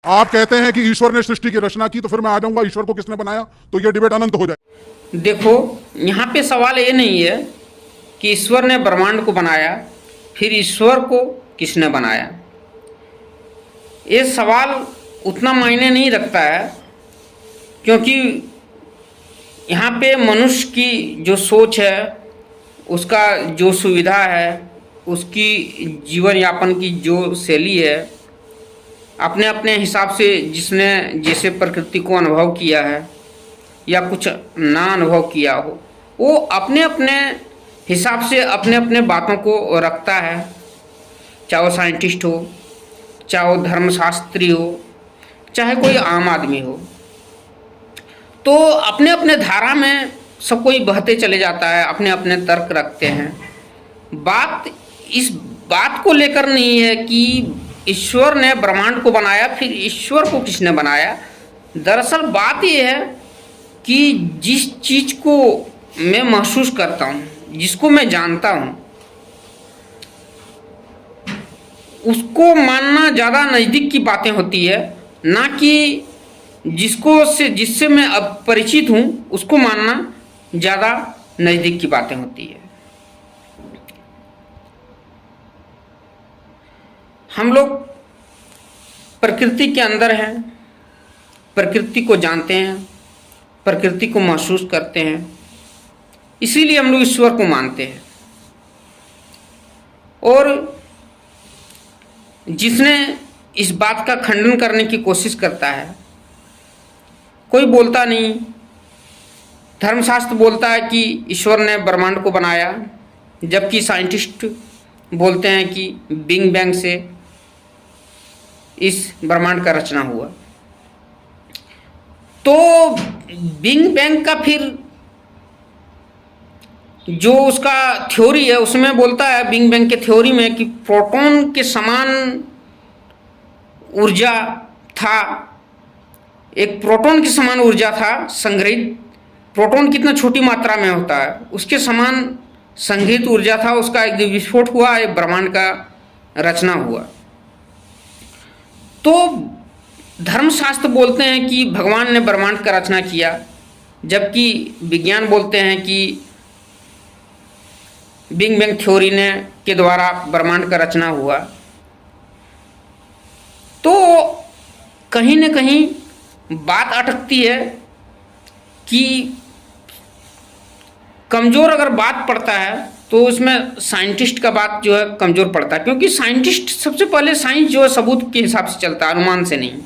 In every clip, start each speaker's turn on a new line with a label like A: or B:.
A: आप कहते हैं कि ईश्वर ने सृष्टि की रचना की, तो फिर मैं आ जाऊंगा ईश्वर को किसने बनाया, तो ये डिबेट अनंत हो जाए।
B: देखो, यहाँ पे सवाल ये नहीं है कि ईश्वर ने ब्रह्मांड को बनाया, फिर ईश्वर को किसने बनाया। ये सवाल उतना मायने नहीं रखता है, क्योंकि यहाँ पे मनुष्य की जो सोच है, उसका जो सुविधा है, उसकी जीवन यापन की जो शैली है, अपने अपने हिसाब से जिसने जैसे प्रकृति को अनुभव किया है या कुछ ना अनुभव किया हो, वो अपने अपने हिसाब से अपने अपने बातों को रखता है, चाहे वो साइंटिस्ट हो, चाहे वो धर्मशास्त्री हो, चाहे कोई आम आदमी हो। तो अपने अपने धारा में सब कोई बहते चले जाता है, अपने अपने तर्क रखते हैं। बात इस बात को लेकर नहीं है कि ईश्वर ने ब्रह्मांड को बनाया, फिर ईश्वर को किसने बनाया। दरअसल बात यह है कि जिस चीज़ को मैं महसूस करता हूँ, जिसको मैं जानता हूँ, उसको मानना ज़्यादा नज़दीक की बातें होती है, ना कि जिससे मैं अब परिचित हूँ उसको मानना ज़्यादा नज़दीक की बातें होती है। हम लोग प्रकृति के अंदर हैं, प्रकृति को जानते हैं, प्रकृति को महसूस करते हैं, इसीलिए हम लोग ईश्वर को मानते हैं। और जिसने इस बात का खंडन करने की कोशिश करता है, कोई बोलता नहीं। धर्मशास्त्र बोलता है कि ईश्वर ने ब्रह्मांड को बनाया, जबकि साइंटिस्ट बोलते हैं कि बिग बैंग से इस ब्रह्मांड का रचना हुआ। तो बिग बैंग का फिर जो उसका थ्योरी है, उसमें बोलता है बिग बैंग के थ्योरी में कि प्रोटॉन के समान ऊर्जा था, एक प्रोटॉन के समान ऊर्जा था संग्रहित। प्रोटॉन कितना छोटी मात्रा में होता है, उसके समान संग्रहित ऊर्जा था, उसका एक विस्फोट हुआ, एक ब्रह्मांड का रचना हुआ। तो धर्मशास्त्र बोलते हैं कि भगवान ने ब्रह्मांड का रचना किया, जबकि विज्ञान बोलते हैं कि बिग बैंग थ्योरी ने के द्वारा ब्रह्मांड का रचना हुआ। तो कहीं न कहीं बात अटकती है कि कमज़ोर अगर बात पड़ता है तो उसमें साइंटिस्ट का बात जो है कमज़ोर पड़ता है, क्योंकि साइंटिस्ट सबसे पहले साइंस जो है सबूत के हिसाब से चलता है, अनुमान से नहीं।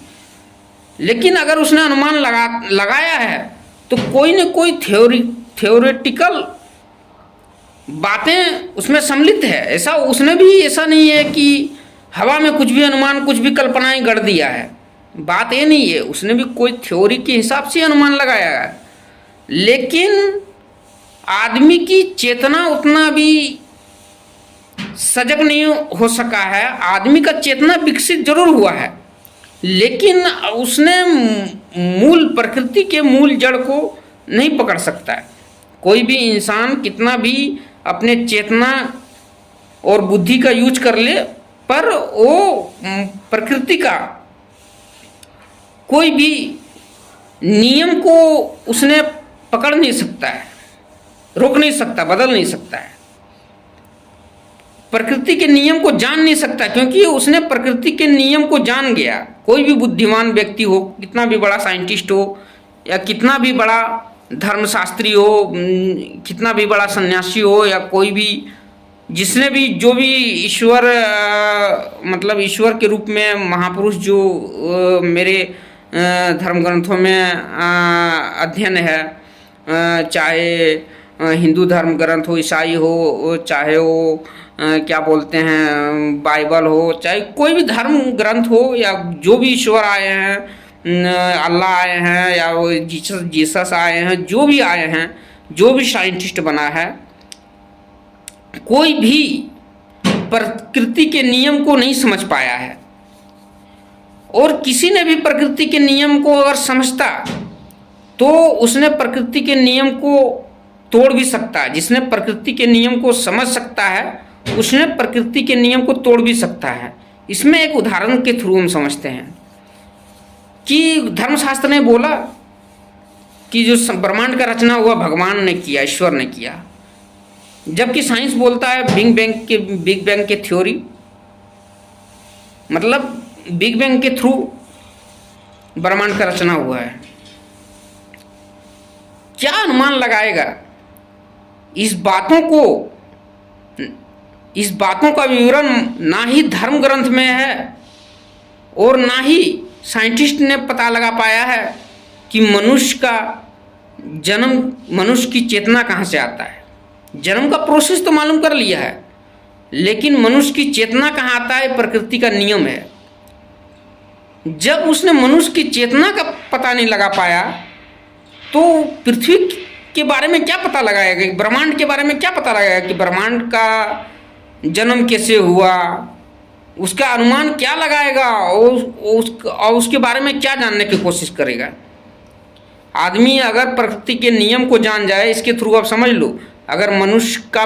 B: लेकिन अगर उसने अनुमान लगाया है तो कोई न कोई थ्योरेटिकल बातें उसमें सम्मिलित है। ऐसा उसने भी ऐसा नहीं है कि हवा में कुछ भी अनुमान, कुछ भी कल्पनाएं गढ़ दिया है। बात ये नहीं है, उसने भी कोई थ्योरी के हिसाब से अनुमान लगाया है। लेकिन आदमी की चेतना उतना भी सजग नहीं हो सका है। आदमी का चेतना विकसित जरूर हुआ है, लेकिन उसने मूल प्रकृति के मूल जड़ को नहीं पकड़ सकता है। कोई भी इंसान कितना भी अपने चेतना और बुद्धि का यूज कर ले, पर वो प्रकृति का कोई भी नियम को उसने पकड़ नहीं सकता है, रोक नहीं सकता, बदल नहीं सकता है, प्रकृति के नियम को जान नहीं सकता, क्योंकि उसने प्रकृति के नियम को जान गया। कोई भी बुद्धिमान व्यक्ति हो, कितना भी बड़ा साइंटिस्ट हो, या कितना भी बड़ा धर्मशास्त्री हो, कितना भी बड़ा सन्यासी हो, या कोई भी जिसने भी जो भी ईश्वर मतलब ईश्वर के रूप में महापुरुष जो मेरे धर्म ग्रंथों में अध्ययन है, चाहे हिंदू धर्म ग्रंथ हो, ईसाई हो, चाहे वो क्या बोलते हैं बाइबल हो, चाहे कोई भी धर्म ग्रंथ हो, या जो भी ईश्वर आए हैं, अल्लाह आए हैं, या वो जीसस आए हैं, जो भी आए हैं, जो भी साइंटिस्ट बना है, कोई भी प्रकृति के नियम को नहीं समझ पाया है। और किसी ने भी प्रकृति के नियम को अगर समझता तो उसने प्रकृति के नियम को तोड़ भी सकता है। जिसने प्रकृति के नियम को समझ सकता है उसने प्रकृति के नियम को तोड़ भी सकता है। इसमें एक उदाहरण के थ्रू हम समझते हैं। कि धर्मशास्त्र ने बोला कि जो ब्रह्मांड का रचना हुआ भगवान ने किया, ईश्वर ने किया, जबकि साइंस बोलता है बिग बैंग के थ्योरी, मतलब बिग बैंग के थ्रू ब्रह्मांड का रचना हुआ है। क्या अनुमान लगाएगा? इस बातों का विवरण ना ही धर्म ग्रंथ में है और ना ही साइंटिस्ट ने पता लगा पाया है कि मनुष्य का जन्म, मनुष्य की चेतना कहाँ से आता है। जन्म का प्रोसेस तो मालूम कर लिया है, लेकिन मनुष्य की चेतना कहाँ आता है, प्रकृति का नियम है। जब उसने मनुष्य की चेतना का पता नहीं लगा पाया तो पृथ्वी के बारे में क्या पता लगाएगा, ब्रह्मांड के बारे में क्या पता लगाएगा कि ब्रह्मांड का जन्म कैसे हुआ, उसका अनुमान क्या लगाएगा और उसके बारे में क्या जानने की कोशिश करेगा। आदमी अगर प्रकृति के नियम को जान जाए, इसके थ्रू आप समझ लो, अगर मनुष्य का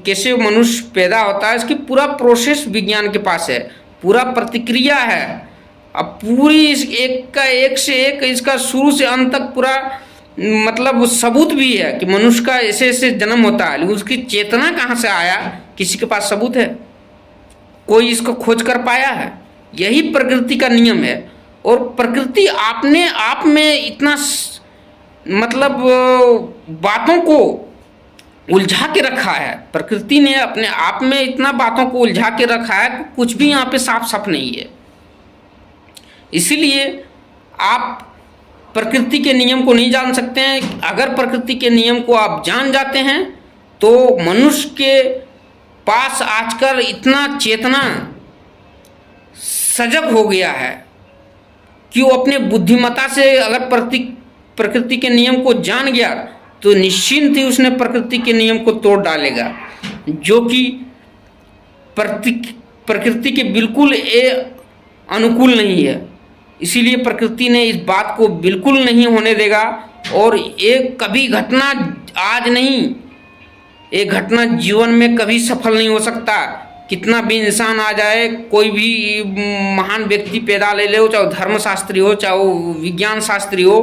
B: कैसे मनुष्य पैदा होता है, इसकी पूरा प्रोसेस विज्ञान के पास है, पूरा प्रतिक्रिया है। अब पूरी एक से एक इसका शुरू से अंत तक पूरा मतलब सबूत भी है कि मनुष्य का ऐसे ऐसे जन्म होता है, लेकिन उसकी चेतना कहाँ से आया, किसी के पास सबूत है? कोई इसको खोज कर पाया है? यही प्रकृति का नियम है। और प्रकृति आपने आप में इतना मतलब बातों को उलझा के रखा है, प्रकृति ने अपने आप में इतना बातों को उलझा के रखा है कि कुछ भी यहाँ पे साफ साफ नहीं है। इसीलिए आप प्रकृति के नियम को नहीं जान सकते हैं। अगर प्रकृति के नियम को आप जान जाते हैं तो मनुष्य के पास आजकल इतना चेतना सजग हो गया है कि वो अपने बुद्धिमत्ता से अगर प्रकृति के नियम को जान गया तो निश्चिंत ही उसने प्रकृति के नियम को तोड़ डालेगा, जो कि प्रकृति के बिल्कुल अनुकूल नहीं है। इसीलिए प्रकृति ने इस बात को बिल्कुल नहीं होने देगा। और एक कभी घटना आज नहीं, एक घटना जीवन में कभी सफल नहीं हो सकता। कितना भी इंसान आ जाए, कोई भी महान व्यक्ति पैदा ले लो, चाहे धर्मशास्त्री हो चाहे वो विज्ञान शास्त्री हो,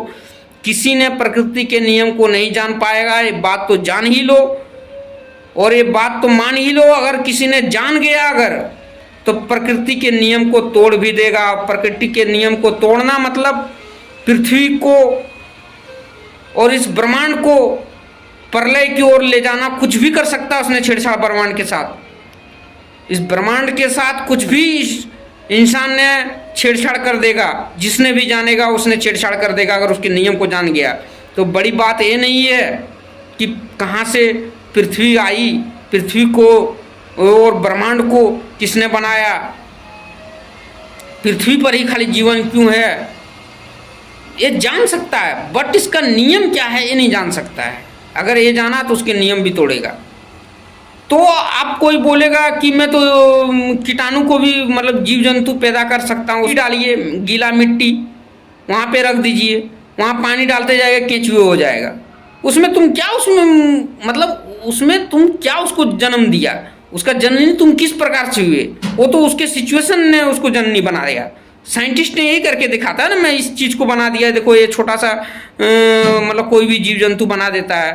B: किसी ने प्रकृति के नियम को नहीं जान पाएगा। ये बात तो जान ही लो और ये बात तो मान ही लो। अगर किसी ने जान गया अगर, तो प्रकृति के नियम को तोड़ भी देगा। प्रकृति के नियम को तोड़ना मतलब पृथ्वी को और इस ब्रह्मांड को प्रलय की ओर ले जाना। कुछ भी कर सकता है उसने छेड़छाड़ ब्रह्मांड के साथ। इस ब्रह्मांड के साथ कुछ भी इंसान ने छेड़छाड़ कर देगा। जिसने भी जानेगा उसने छेड़छाड़ कर देगा अगर उसके नियम को जान गया। तो बड़ी बात ये नहीं है कि कहाँ से पृथ्वी आई, पृथ्वी को और ब्रह्मांड को किसने बनाया, पृथ्वी पर ही खाली जीवन क्यों है, ये जान सकता है, बट इसका नियम क्या है ये नहीं जान सकता है। अगर ये जाना तो उसके नियम भी तोड़ेगा। तो आप कोई बोलेगा कि मैं तो कीटाणु को भी मतलब जीव जंतु पैदा कर सकता हूँ। डालिए गीला मिट्टी, वहाँ पे रख दीजिए, वहाँ पानी डालते जाएगा, केंचुए हो जाएगा। उसमें तुम क्या उसमें तुम क्या उसको जन्म दिया? उसका जननी तुम किस प्रकार से हुए? वो तो उसके सिचुएशन ने उसको जननी बना दिया। साइंटिस्ट ने यही करके दिखाता है ना, मैं इस चीज़ को बना दिया, देखो ये छोटा सा मतलब कोई भी जीव जंतु बना देता है,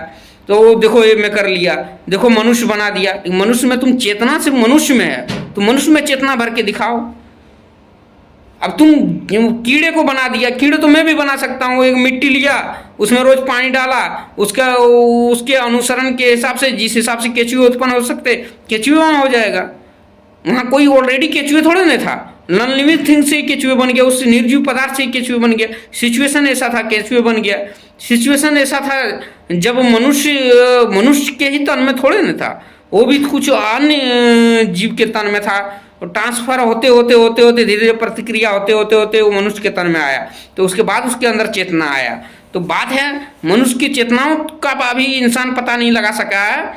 B: तो देखो ये मैं कर लिया, देखो मनुष्य बना दिया। मनुष्य में तुम चेतना से मनुष्य में है, तो मनुष्य में चेतना भर के दिखाओ। अब तुम कीड़े को बना दिया, कीड़े तो मैं भी बना सकता हूँ। एक मिट्टी लिया, उसमें रोज पानी डाला, उसके अनुसरण के हिसाब से, जिस हिसाब से केचुए उत्पन्न हो सकते, केचुए वहाँ हो जाएगा। वहाँ कोई ऑलरेडी केचुए थोड़े नहीं था, नॉन लिविंग थिंग से केचुए बन गया, उस निर्जीव पदार्थ से केचुए बन गया। सिचुएशन ऐसा था, केचुए बन गया। सिचुएशन ऐसा था जब मनुष्य के ही तन में थोड़े न था, वो भी कुछ अन्य जीव के तन में था। ट्रांसफर होते होते धीरे धीरे प्रतिक्रिया होते होते वो मनुष्य के तन में आया, तो उसके बाद उसके अंदर चेतना आया। तो बात है मनुष्य की चेतनाओं का अभी इंसान पता नहीं लगा सका है,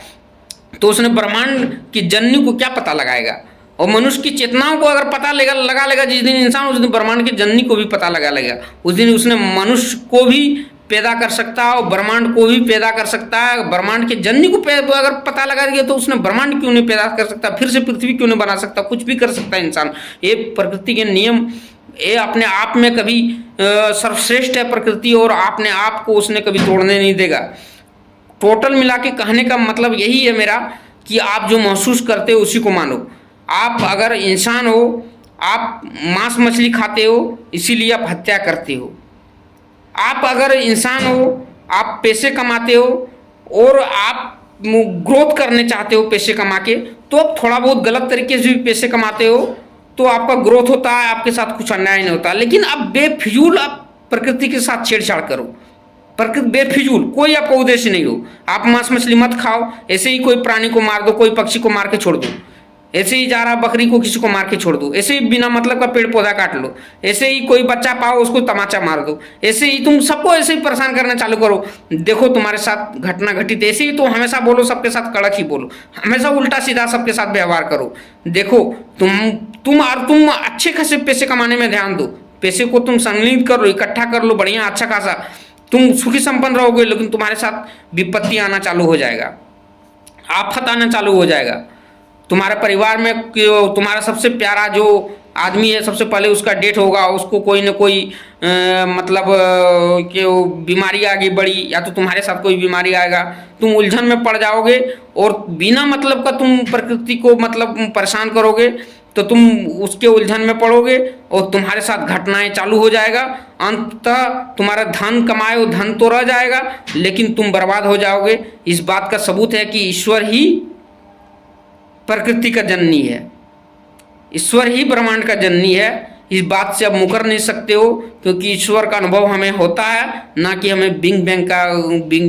B: तो उसने ब्रह्मांड की जननी को क्या पता लगाएगा? और मनुष्य की चेतनाओं को अगर पता लगा लेगा जिस दिन इंसान, उस दिन ब्रह्मांड की जननी को भी पता लगा लेगा। उस दिन उसने मनुष्य को भी पैदा कर सकता है और ब्रह्मांड को भी पैदा कर सकता है। ब्रह्मांड के जननी को अगर पता लगा दिया तो उसने ब्रह्मांड क्यों नहीं पैदा कर सकता, फिर से पृथ्वी क्यों नहीं बना सकता? कुछ भी कर सकता है इंसान। ये प्रकृति के नियम ये अपने आप में कभी सर्वश्रेष्ठ है प्रकृति, और अपने आप को उसने कभी तोड़ने नहीं देगा। टोटल मिला के कहने का मतलब यही है मेरा कि आप जो महसूस करते हो उसी को मानो। आप अगर इंसान हो, आप मांस मछली खाते हो इसीलिए आप हत्या करते हो। आप अगर इंसान हो, आप पैसे कमाते हो और आप ग्रोथ करने चाहते हो पैसे कमा के, तो आप थोड़ा बहुत गलत तरीके से भी पैसे कमाते हो तो आपका ग्रोथ होता है, आपके साथ कुछ अन्याय नहीं होता। लेकिन अब बेफिजूल आप प्रकृति के साथ छेड़छाड़ करो, प्रकृति बेफिजूल, कोई आपका उद्देश्य नहीं हो। आप मांस मछली मत खाओ, ऐसे ही कोई प्राणी को मार दो, कोई पक्षी को मार के छोड़ दो, ऐसे ही जा रहा बकरी को किसी को मार के छोड़ दो, ऐसे ही बिना मतलब का पेड़ पौधा काट लो, ऐसे ही कोई बच्चा पाओ उसको तमाचा मार दो, ऐसे ही तुम सबको ऐसे ही परेशान करना चालू करो। देखो तुम्हारे साथ घटना घटित, ऐसे ही तो हमेशा बोलो सबके साथ कड़क ही बोलो, हमेशा उल्टा सीधा सबके साथ व्यवहार करो। देखो तुम अच्छे खासे पैसे कमाने में ध्यान दो, पैसे को तुम संग्रहित कर लो, इकट्ठा कर लो बढ़िया अच्छा खासा, तुम सुखी संपन्न रहोगे। लेकिन तुम्हारे साथ विपत्ति आना चालू हो जाएगा, आफत आना चालू हो जाएगा। तुम्हारे परिवार में तुम्हारा सबसे प्यारा जो आदमी है, सबसे पहले उसका डेथ होगा, उसको कोई न कोई मतलब कि बीमारी आगे बढ़ी, या तो तुम्हारे साथ कोई बीमारी आएगा, तुम उलझन में पड़ जाओगे और बिना मतलब का तुम प्रकृति को मतलब परेशान करोगे तो तुम उसके उलझन में पड़ोगे और तुम्हारे साथ घटनाएं चालू हो जाएगा। अंततः तुम्हारा धन कमाए हो धन तो रह जाएगा, लेकिन तुम बर्बाद हो जाओगे। इस बात का सबूत है कि ईश्वर ही प्रकृति का जननी है, ईश्वर ही ब्रह्मांड का जननी है। इस बात से आप मुकर नहीं सकते हो, क्योंकि ईश्वर का अनुभव हमें होता है, ना कि हमें बिग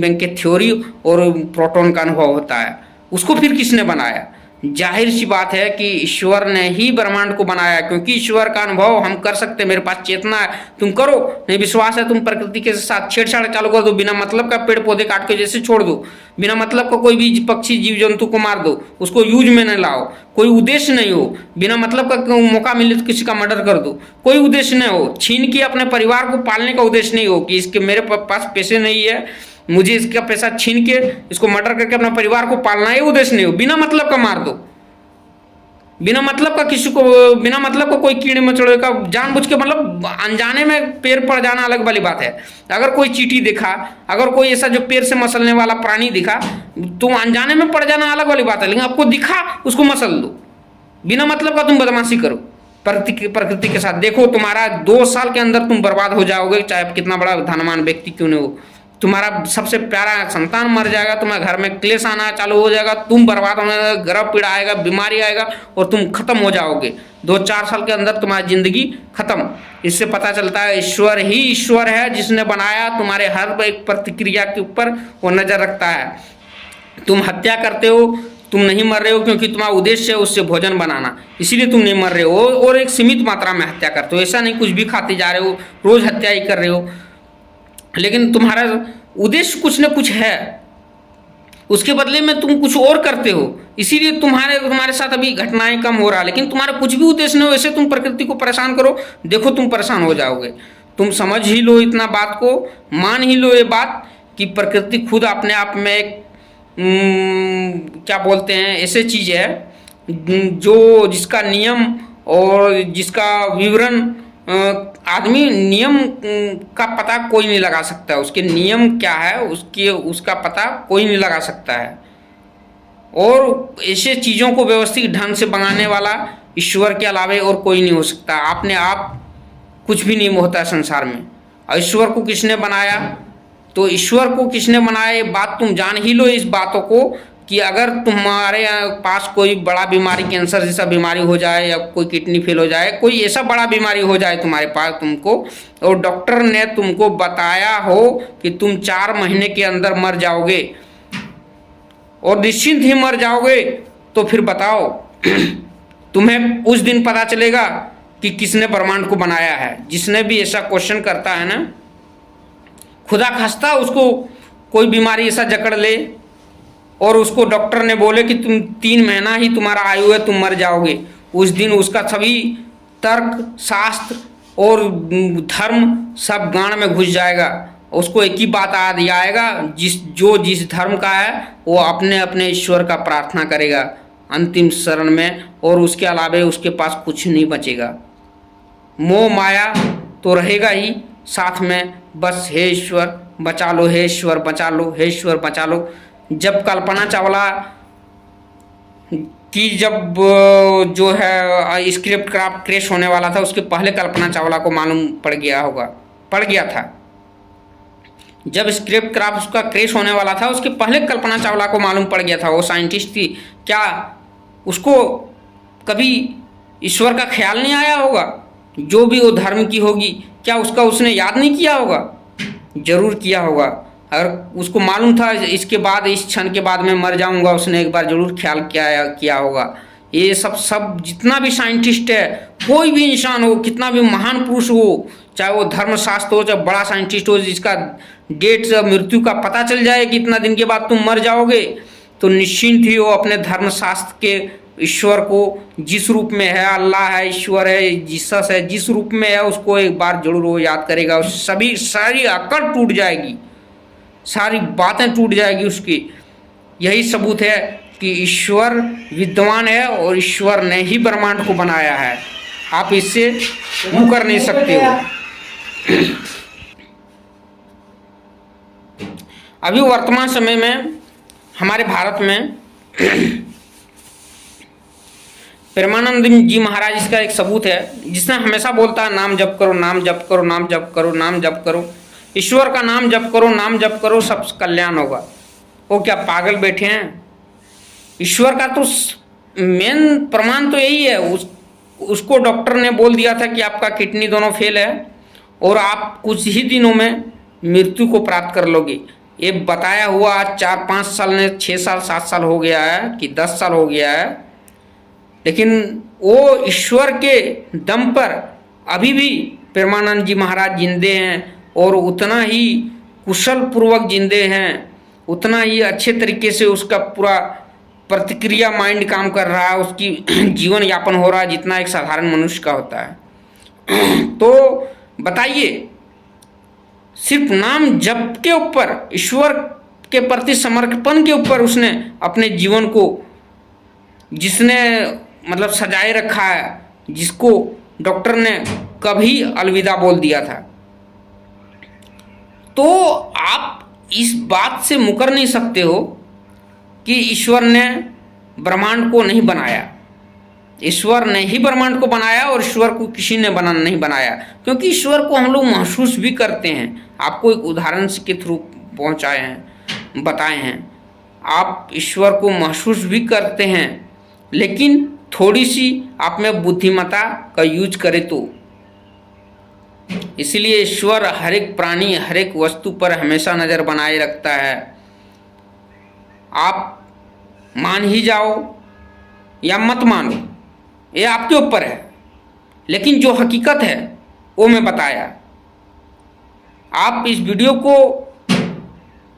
B: बैंग के थ्योरी और प्रोटॉन का अनुभव होता है। उसको फिर किसने बनाया? जाहिर सी बात है कि ईश्वर ने ही ब्रह्मांड को बनाया, क्योंकि ईश्वर का अनुभव हम कर सकते हैं, मेरे पास चेतना है, तुम करो। नहीं विश्वास है, तुम प्रकृति के साथ छेड़छाड़ चालू कर दो, बिना मतलब का पेड़ पौधे काट के जैसे छोड़ दो, बिना मतलब का कोई भी पक्षी जीव जंतु को मार दो, उसको यूज में न लाओ, कोई उद्देश्य नहीं हो, बिना मतलब का मौका मिले तो किसी का मर्डर कर दो, कोई उद्देश्य नहीं हो, छीन के अपने परिवार को पालने का उद्देश्य नहीं हो कि इसके मेरे पास पैसे नहीं है, मुझे इसका पैसा छीन के इसको मर्डर करके अपना परिवार को पालना है, उद्देश्य नहीं हो, बिना मतलब का मार दो, बिना मतलब का किसी को, बिना मतलब का कोई कीड़े मकोड़े का जानबूझ के, मतलब अनजाने में पैर पड़ जाना अलग वाली बात है। अगर कोई चींटी दिखा, अगर कोई ऐसा जो पैर से मसलने वाला प्राणी दिखा, तो अनजाने में पड़ जाना अलग वाली बात है, लेकिन आपको दिखा उसको मसल दो, बिना मतलब का तुम बदमाशी करो प्रकृति के साथ। देखो तुम्हारा 2 साल के अंदर तुम बर्बाद हो जाओगे, चाहे आप कितना बड़ा धनवान व्यक्ति क्यों नहीं हो। तुम्हारा सबसे प्यारा संतान मर जाएगा, तुम्हारे घर में क्लेश आना चालू हो जाएगा, तुम बर्बाद होने लगेगा, गर्भ पीड़ा आएगा, बीमारी आएगा और तुम खत्म हो जाओगे। 2-4 साल के अंदर तुम्हारी जिंदगी खत्म। इससे पता चलता है ईश्वर ही ईश्वर है, जिसने बनाया, तुम्हारे हर एक प्रतिक्रिया के ऊपर वो नजर रखता है। तुम हत्या करते हो, तुम नहीं मर रहे हो क्योंकि तुम्हारा उद्देश्य है उससे भोजन बनाना, इसीलिए तुम नहीं मर रहे हो, और एक सीमित मात्रा में हत्या करते हो। ऐसा नहीं कुछ भी खाते जा रहे हो, रोज हत्या ही कर रहे हो, लेकिन तुम्हारा उद्देश्य कुछ न कुछ है, उसके बदले में तुम कुछ और करते हो, इसीलिए तुम्हारे साथ अभी घटनाएं कम हो रहा है। लेकिन तुम्हारा कुछ भी उद्देश्य नहीं हो, ऐसे तुम प्रकृति को परेशान करो, देखो तुम परेशान हो जाओगे। तुम समझ ही लो इतना बात को, मान ही लो ये बात कि प्रकृति खुद अपने आप में एक क्या बोलते हैं, ऐसे चीज है जो जिसका नियम और जिसका विवरण आदमी नियम का पता कोई नहीं लगा सकता, उसके नियम क्या है उसका पता कोई नहीं लगा सकता है। और ऐसे चीज़ों को व्यवस्थित ढंग से बनाने वाला ईश्वर के अलावे और कोई नहीं हो सकता। अपने आप कुछ भी नहीं होता संसार में। और ईश्वर को किसने बनाया? तो ईश्वर को किसने बनाया ये बात तुम जान ही लो, इस बातों को कि अगर तुम्हारे पास कोई बड़ा बीमारी, कैंसर जैसा बीमारी हो जाए, या कोई किडनी फेल हो जाए, कोई ऐसा बड़ा बीमारी हो जाए तुम्हारे पास तुमको, और डॉक्टर ने तुमको बताया हो कि तुम 4 महीने के अंदर मर जाओगे और निश्चिंत ही मर जाओगे, तो फिर बताओ तुम्हें उस दिन पता चलेगा कि किसने ब्रह्मांड को बनाया है। जिसने भी ऐसा क्वेश्चन करता है ना, खुदा खास्ता उसको कोई बीमारी ऐसा जकड़ ले और उसको डॉक्टर ने बोले कि तुम 3 महीना ही तुम्हारा आयु है, तुम मर जाओगे, उस दिन उसका सभी तर्क शास्त्र और धर्म सब गांड में घुस जाएगा। उसको एक ही बात याद आएगा, जिस धर्म का है वो अपने अपने ईश्वर का प्रार्थना करेगा अंतिम शरण में, और उसके अलावे उसके पास कुछ नहीं बचेगा। मोह माया तो रहेगा ही, साथ में बस हे ईश्वर बचा लो, हे ईश्वर बचा लो, हे ईश्वर बचा लो। जब कल्पना चावला की जब जो है स्क्रिप्ट क्राफ्ट क्रैश होने वाला था, उसके पहले कल्पना चावला को मालूम पड़ गया था। जब स्क्रिप्ट क्राफ्ट उसका क्रैश होने वाला था, उसके पहले कल्पना चावला को मालूम पड़ गया था, वो साइंटिस्ट थी, क्या उसको कभी ईश्वर का ख्याल नहीं आया होगा? जो भी वो धर्म की होगी, क्या उसका उसने याद नहीं किया होगा? जरूर किया होगा। अगर उसको मालूम था इसके बाद, इस क्षण के बाद मैं मर जाऊंगा, उसने एक बार जरूर ख्याल किया होगा। ये सब जितना भी साइंटिस्ट है, कोई भी इंसान हो, कितना भी महान पुरुष हो, चाहे वो धर्मशास्त्र हो, चाहे बड़ा साइंटिस्ट हो, जिसका डेट मृत्यु का पता चल जाए कि इतना दिन के बाद तुम मर जाओगे, तो निश्चिंत ही वो अपने धर्मशास्त्र के ईश्वर को, जिस रूप में है, अल्लाह है, ईश्वर है, जीसस है, जिस रूप में है, उसको एक बार जरूर वो याद करेगा। सारी अकड़ टूट जाएगी, सारी बातें टूट जाएगी उसकी। यही सबूत है कि ईश्वर विद्वान है और ईश्वर ने ही ब्रह्मांड को बनाया है। आप इससे मुकर नहीं सकते हो। अभी वर्तमान समय में हमारे भारत में प्रेमानंद जी महाराज इसका एक सबूत है, जिसने हमेशा बोलता है नाम जप करो, नाम जप करो, नाम जप करो, नाम जप करो, ईश्वर का नाम जप करो, नाम जप करो, सब कल्याण होगा। वो क्या पागल बैठे हैं? ईश्वर का तो मेन प्रमाण तो यही है। उसको डॉक्टर ने बोल दिया था कि आपका किडनी दोनों फेल है और आप कुछ ही दिनों में मृत्यु को प्राप्त कर लोगे। ये बताया हुआ आज 4-5 साल ने 6 साल 7 साल हो गया है कि 10 साल हो गया है, लेकिन वो ईश्वर के दम पर अभी भी प्रेमानंद जी महाराज जिंदे हैं और उतना ही कुशल पूर्वक जिंदे हैं, उतना ही अच्छे तरीके से उसका पूरा प्रतिक्रिया माइंड काम कर रहा है, उसकी जीवन यापन हो रहा है जितना एक साधारण मनुष्य का होता है। तो बताइए, सिर्फ नाम जप के ऊपर, ईश्वर के प्रति समर्पण के ऊपर उसने अपने जीवन को, जिसने मतलब सजाए रखा है, जिसको डॉक्टर ने कभी अलविदा बोल दिया था। तो आप इस बात से मुकर नहीं सकते हो कि ईश्वर ने ब्रह्मांड को नहीं बनाया। ईश्वर ने ही ब्रह्मांड को बनाया और ईश्वर को किसी ने नहीं बनाया, क्योंकि ईश्वर को हम लोग महसूस भी करते हैं। आपको एक उदाहरण के थ्रू पहुंचाए हैं, बताए हैं। आप ईश्वर को महसूस भी करते हैं, लेकिन थोड़ी सी आप में बुद्धिमत्ता का यूज करें तो। इसलिए ईश्वर हर एक प्राणी, हर एक वस्तु पर हमेशा नज़र बनाए रखता है। आप मान ही जाओ या मत मानो, ये आपके ऊपर है, लेकिन जो हकीकत है वो मैं बताया। आप इस वीडियो को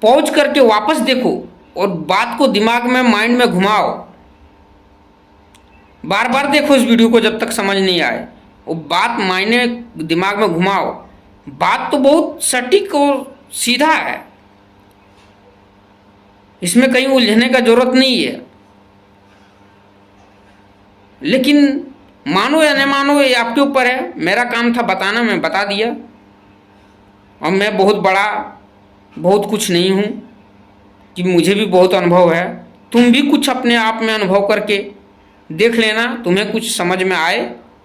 B: पॉज करके वापस देखो और बात को दिमाग में, माइंड में घुमाओ। बार बार देखो इस वीडियो को जब तक समझ नहीं आए, वो बात मायने दिमाग में घुमाओ। बात तो बहुत सटीक और सीधा है, इसमें कहीं उलझने का जरूरत नहीं है। लेकिन मानो या न मानो ये आपके ऊपर है। मेरा काम था बताना, मैं बता दिया। और मैं बहुत बड़ा, बहुत कुछ नहीं हूँ कि मुझे भी बहुत अनुभव है। तुम भी कुछ अपने आप में अनुभव करके देख लेना, तुम्हें कुछ समझ में आए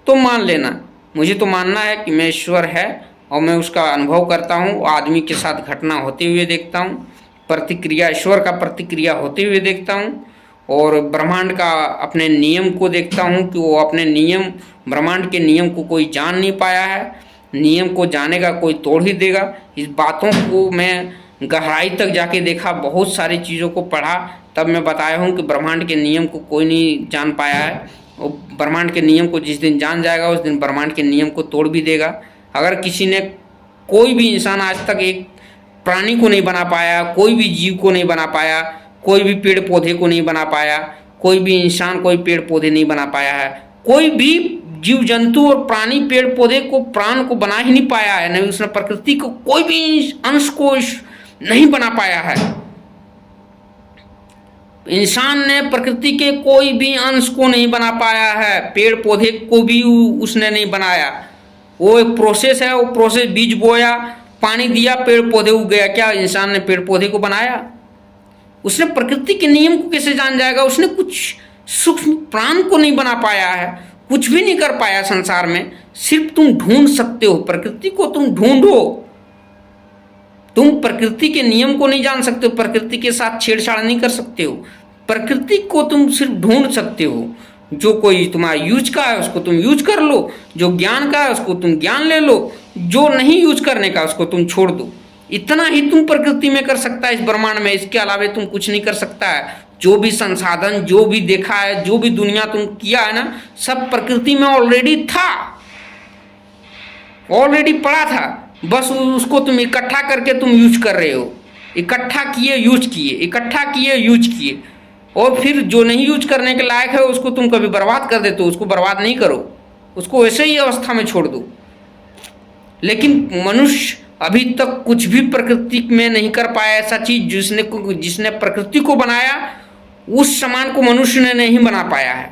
B: तो मान लेना। मुझे तो मानना है कि मैं ईश्वर है और मैं उसका अनुभव करता हूँ। आदमी के साथ घटना होते हुए देखता हूँ, प्रतिक्रिया, ईश्वर का प्रतिक्रिया होते हुए देखता हूँ, और ब्रह्मांड का अपने नियम को देखता हूँ कि वो अपने नियम, ब्रह्मांड के नियम को कोई जान नहीं पाया है। नियम को जानेगा कोई तोड़ ही देगा। इस बातों को मैं गहराई तक जाके देखा, बहुत सारी चीज़ों को पढ़ा, तब मैं बताया हूँ कि ब्रह्मांड के नियम को कोई नहीं जान पाया है। और ब्रह्मांड के नियम को जिस दिन जान जाएगा, उस दिन ब्रह्मांड के नियम को तोड़ भी देगा। अगर किसी ने, कोई भी इंसान आज तक एक प्राणी को नहीं बना पाया, कोई भी जीव को नहीं बना पाया, कोई भी पेड़ पौधे को नहीं बना पाया, कोई भी इंसान कोई पेड़ पौधे नहीं बना पाया है, कोई भी जीव जंतु और प्राणी पेड़ पौधे को, प्राण को बना ही नहीं पाया है, नहीं उसने प्रकृति को कोई भी अंश को नहीं बना पाया है। इंसान ने प्रकृति के कोई भी अंश को नहीं बना पाया है, पेड़ पौधे को भी उसने नहीं बनाया। वो एक प्रोसेस है, वो प्रोसेस बीज बोया, पानी दिया, पेड़ पौधे उग गया। क्या इंसान ने पेड़ पौधे को बनाया? उसने प्रकृति के नियम को कैसे जान जाएगा? उसने कुछ सूक्ष्म प्राण को नहीं बना पाया है, कुछ भी नहीं कर पाया संसार में। सिर्फ तुम ढूंढ सकते हो प्रकृति को, तुम ढूंढो। तुम प्रकृति के नियम को नहीं जान सकते हो, प्रकृति के साथ छेड़छाड़ नहीं कर सकते हो, प्रकृति को तुम सिर्फ ढूंढ सकते हो। जो कोई तुम्हारा यूज का है उसको तुम यूज कर लो, जो ज्ञान का है उसको तुम ज्ञान ले लो, जो नहीं यूज करने का उसको तुम छोड़ दो। इतना ही तुम प्रकृति में कर सकता है इस ब्रह्मांड में, इसके अलावा तुम कुछ नहीं कर सकता है। जो भी संसाधन, जो भी देखा है, जो भी दुनिया तुम किया है ना, सब प्रकृति में ऑलरेडी था, ऑलरेडी पड़ा था। बस उसको तुम इकट्ठा करके तुम यूज कर रहे हो। इकट्ठा किए, यूज किए, इकट्ठा किए, यूज किए, और फिर जो नहीं यूज करने के लायक है उसको तुम कभी बर्बाद कर देते हो। उसको बर्बाद नहीं करो, उसको वैसे ही अवस्था में छोड़ दो। लेकिन मनुष्य अभी तक कुछ भी प्रकृति में नहीं कर पाया ऐसा चीज जिसने प्रकृति को बनाया, उस समान को मनुष्य ने नहीं बना पाया है।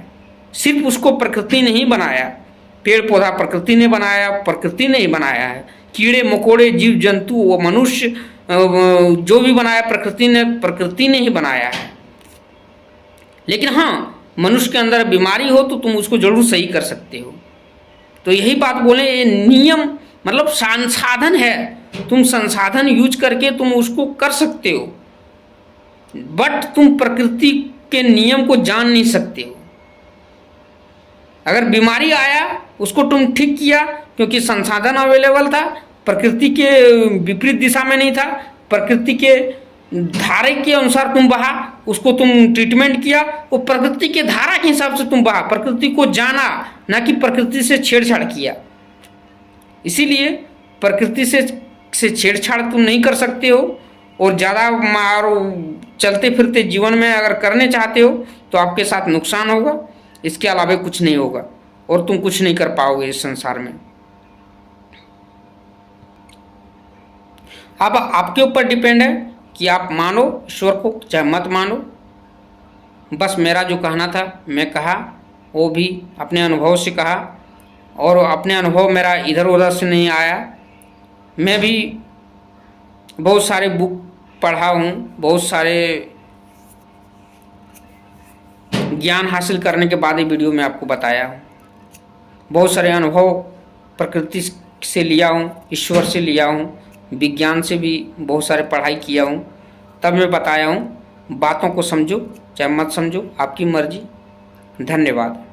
B: सिर्फ उसको प्रकृति नहीं बनाया, पेड़ पौधा प्रकृति ने बनाया, प्रकृति ने ही बनाया है। कीड़े मकोड़े, जीव जंतु, वो मनुष्य जो भी बनाया प्रकृति ने ही बनाया है। लेकिन हाँ, मनुष्य के अंदर बीमारी हो तो तुम उसको जरूर सही कर सकते हो। तो यही बात बोले, ये नियम मतलब संसाधन है, तुम संसाधन यूज करके तुम उसको कर सकते हो, बट तुम प्रकृति के नियम को जान नहीं सकते हो। अगर बीमारी आया उसको तुम ठीक किया क्योंकि संसाधन अवेलेबल था, प्रकृति के विपरीत दिशा में नहीं था, प्रकृति के धारे के अनुसार तुम बहा, उसको तुम ट्रीटमेंट किया, वो प्रकृति के धारा के हिसाब से तुम बहा, प्रकृति को जाना, ना कि प्रकृति से छेड़छाड़ किया। इसीलिए प्रकृति से छेड़छाड़ तुम नहीं कर सकते हो। और ज़्यादा मारो चलते फिरते जीवन में अगर करने चाहते हो तो आपके साथ नुकसान होगा, इसके अलावा कुछ नहीं होगा, और तुम कुछ नहीं कर पाओगे इस संसार में। अब आपके ऊपर डिपेंड है कि आप मानो ईश्वर को चाहे मत मानो। बस मेरा जो कहना था मैं कहा, वो भी अपने अनुभव से कहा, और अपने अनुभव मेरा इधर उधर से नहीं आया। मैं भी बहुत सारे बुक पढ़ा हूँ, बहुत सारे ज्ञान हासिल करने के बाद ही वीडियो में आपको बताया हूँ। बहुत सारे अनुभव प्रकृति से लिया हूँ, ईश्वर से लिया हूँ, विज्ञान से भी बहुत सारे पढ़ाई किया हूँ, तब मैं बताया हूँ। बातों को समझो चाहे मत समझो, आपकी मर्जी। धन्यवाद।